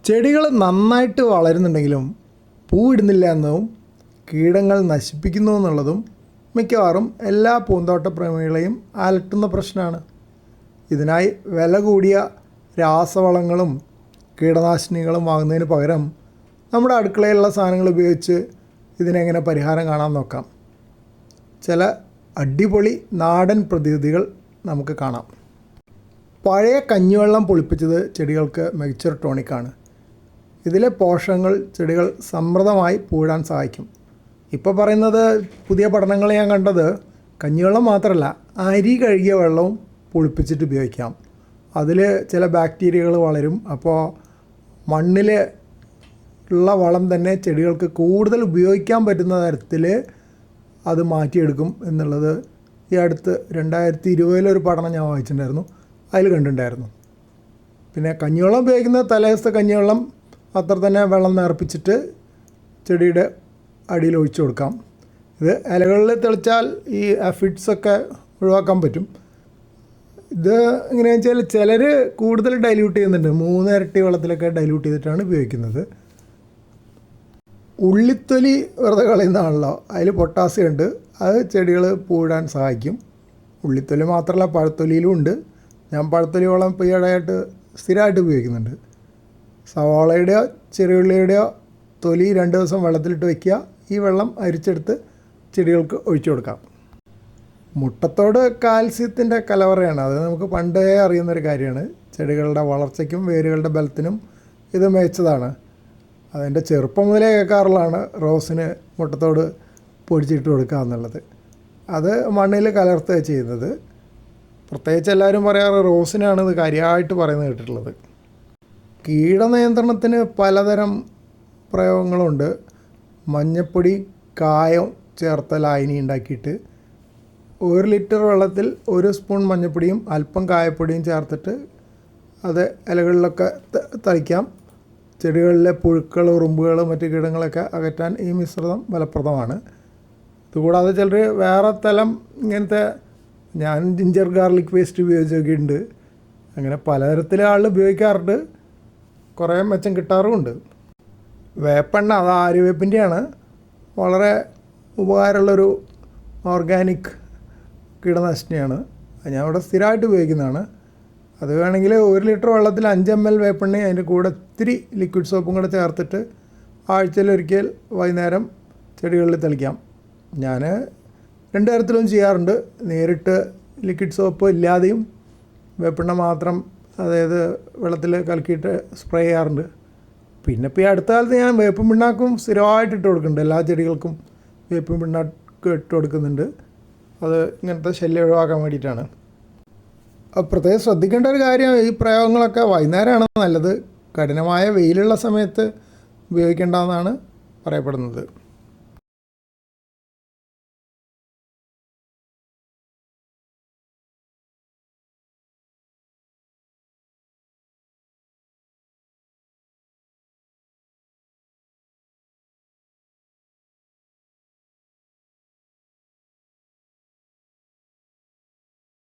ചെടികൾ നന്നായിട്ട് വളരുന്നുണ്ടെങ്കിലും പൂവിടുന്നില്ല എന്നതും കീടങ്ങൾ നശിപ്പിക്കുന്നു എന്നുള്ളതും മിക്കവാറും എല്ലാ പൂന്തോട്ട പ്രേമികളെയും അലട്ടുന്ന പ്രശ്നമാണ്. ഇതിനായി വില കൂടിയ രാസവളങ്ങളും കീടനാശിനികളും വാങ്ങുന്നതിന് പകരം നമ്മുടെ അടുക്കളയിലുള്ള സാധനങ്ങൾ ഉപയോഗിച്ച് ഇതിനെങ്ങനെ പരിഹാരം കാണാൻ നോക്കാം. ചില അടിപൊളി നാടൻ പ്രതിവിധികൾ നമുക്ക് കാണാം. പഴയ കഞ്ഞിവെള്ളം പുളിപ്പിച്ചത് ചെടികൾക്ക് മികച്ചൊരു ടോണിക്കാണ്. ഇതിലെ പോഷകങ്ങൾ ചെടികൾ സമൃദ്ധമായി പൂടാൻ സഹായിക്കും. ഇപ്പോൾ പറയുന്നത് പുതിയ പഠനങ്ങൾ ഞാൻ കണ്ടത് കഞ്ഞിവെള്ളം മാത്രമല്ല, അരി കഴുകിയ വെള്ളവും പുളിപ്പിച്ചിട്ട് ഉപയോഗിക്കാം. അതിൽ ചില ബാക്ടീരിയകൾ വളരും. അപ്പോൾ മണ്ണിൽ ഉള്ള വളം തന്നെ ചെടികൾക്ക് കൂടുതൽ ഉപയോഗിക്കാൻ പറ്റുന്ന തരത്തിൽ അത് മാറ്റിയെടുക്കും എന്നുള്ളത് ഈ അടുത്ത് 2020 പഠനം ഞാൻ വായിച്ചിട്ടുണ്ടായിരുന്നു, അതിൽ കണ്ടിട്ടുണ്ടായിരുന്നു. പിന്നെ കഞ്ഞിവെള്ളം ഉപയോഗിക്കുന്ന തലേദിവസത്തെ കഞ്ഞിവെള്ളം അത്ര തന്നെ വെള്ളം നിറപ്പിച്ചിട്ട് ചെടിയുടെ അടിയിൽ ഒഴിച്ചു കൊടുക്കാം. ഇത് ഇലകളിൽ തെളിച്ചാൽ ഈ അഫിഡ്സൊക്കെ ഒഴിവാക്കാൻ പറ്റും. ഇത് എങ്ങനെയാണെന്ന് വെച്ചാൽ ചിലർ കൂടുതൽ ഡൈല്യൂട്ട് ചെയ്യുന്നുണ്ട്, 3 ഇരട്ടി വെള്ളത്തിലൊക്കെ ഡൈല്യൂട്ട് ചെയ്തിട്ടാണ് ഉപയോഗിക്കുന്നത്. ഉള്ളിത്തൊലി വെറുതെ കളയുന്നതാണല്ലോ, അതിൽ പൊട്ടാസ്യം ഉണ്ട്, അത് ചെടികൾ പൂടാൻ സഹായിക്കും. ഉള്ളിത്തൊലി മാത്രമല്ല പഴത്തൊലിയിലും ഉണ്ട്. ഞാൻ പഴത്തൊലി വളം ഇപ്പോൾ ഈയിടെയായിട്ട് സ്ഥിരമായിട്ട് ഉപയോഗിക്കുന്നുണ്ട്. സവാളയുടെയോ ചെറിയുള്ളിയുടെയോ തൊലി 2 ദിവസം വെള്ളത്തിലിട്ട് വയ്ക്കുക. ഈ വെള്ളം അരിച്ചെടുത്ത് ചെടികൾക്ക് ഒഴിച്ചു കൊടുക്കാം. മുട്ടത്തോട് കാൽസ്യത്തിൻ്റെ കലവറയാണ്. അത് നമുക്ക് പണ്ടേ അറിയുന്നൊരു കാര്യമാണ്. ചെടികളുടെ വളർച്ചയ്ക്കും വേരുകളുടെ ബലത്തിനും ഇത് മികച്ചതാണ്. അതിൻ്റെ ചെറുപ്പം മുതലേ കേൾക്കാറുള്ളതാണ് റോസിന് മുട്ടത്തോട് പൊടിച്ചിട്ട് കൊടുക്കുക എന്നുള്ളത്. അത് മണ്ണിൽ കലർത്തുക ചെയ്യുന്നത്. പ്രത്യേകിച്ച് എല്ലാവരും പറയാറ് റോസിനാണ് ഇത് കാര്യമായിട്ട് പറയുന്നത് കേട്ടിട്ടുള്ളത്. കീടനിയന്ത്രണത്തിന് പലതരം പ്രയോഗങ്ങളുണ്ട്. മഞ്ഞപ്പൊടി കായം ചേർത്ത ലായനി ഉണ്ടാക്കിയിട്ട് 1 ലിറ്റർ വെള്ളത്തിൽ 1 സ്പൂൺ മഞ്ഞപ്പൊടിയും അല്പം കായപ്പൊടിയും ചേർത്തിട്ട് അത് ഇലകളിലൊക്കെ തളിക്കാം. ചെടികളിലെ പുഴുക്കൾ, ഉറുമ്പുകൾ, മറ്റ് കീടങ്ങളൊക്കെ അകറ്റാൻ ഈ മിശ്രിതം ഫലപ്രദമാണ്. ഇതുകൂടാതെ ചിലർ വേറെ തലം ഇങ്ങനത്തെ, ഞാൻ ജിഞ്ചർ ഗാർലിക് പേസ്റ്റ് ഉപയോഗിച്ചൊക്കെയുണ്ട്. അങ്ങനെ പലതരത്തിലെ ആൾ ഉപയോഗിക്കാറുണ്ട്, കുറേ മെച്ചം കിട്ടാറുമുണ്ട്. വേപ്പെണ്ണ, അത് ആര്യവേപ്പിൻ്റെയാണ്, വളരെ ഉപകാരമുള്ളൊരു ഓർഗാനിക് കീടനാശിനിയാണ്. ഞാൻ ഇവിടെ സ്ഥിരമായിട്ട് ഉപയോഗിക്കുന്നതാണ്. അത് വേണമെങ്കിൽ 1 ലിറ്റർ വെള്ളത്തിൽ 5 ml വേപ്പെണ്ണയും അതിൻ്റെ കൂടെ ഇത്തിരി ലിക്വിഡ് സോപ്പും കൂടെ ചേർത്തിട്ട് ആഴ്ചയിലൊരിക്കൽ വൈകുന്നേരം ചെടികളിൽ തളിക്കാം. ഞാൻ 2 തരത്തിലും ചെയ്യാറുണ്ട്. നേരിട്ട് ലിക്വിഡ് സോപ്പ് ഇല്ലാതെയും വേപ്പെണ്ണ മാത്രം, അതായത് വെള്ളത്തിൽ കലക്കിയിട്ട് സ്പ്രേ ചെയ്യാറുണ്ട്. പിന്നെ ഇപ്പോൾ ഈ അടുത്ത കാലത്ത് ഞാൻ വേപ്പും പിണ്ണാക്കും സ്ഥിരമായിട്ട് ഇട്ട് കൊടുക്കുന്നുണ്ട്. എല്ലാ ചെടികൾക്കും വേപ്പും പിണ്ണാക്കും ഇട്ട് കൊടുക്കുന്നുണ്ട്. അത് ഇങ്ങനത്തെ ശല്യം ഒഴിവാക്കാൻ വേണ്ടിയിട്ടാണ്. പ്രത്യേകം ശ്രദ്ധിക്കേണ്ട ഒരു കാര്യം, ഈ പ്രയോഗങ്ങളൊക്കെ വൈകുന്നേരമാണ് നല്ലത്. കഠിനമായ വെയിലുള്ള സമയത്ത് ഉപയോഗിക്കേണ്ടതെന്നാണ് പറയപ്പെടുന്നത്.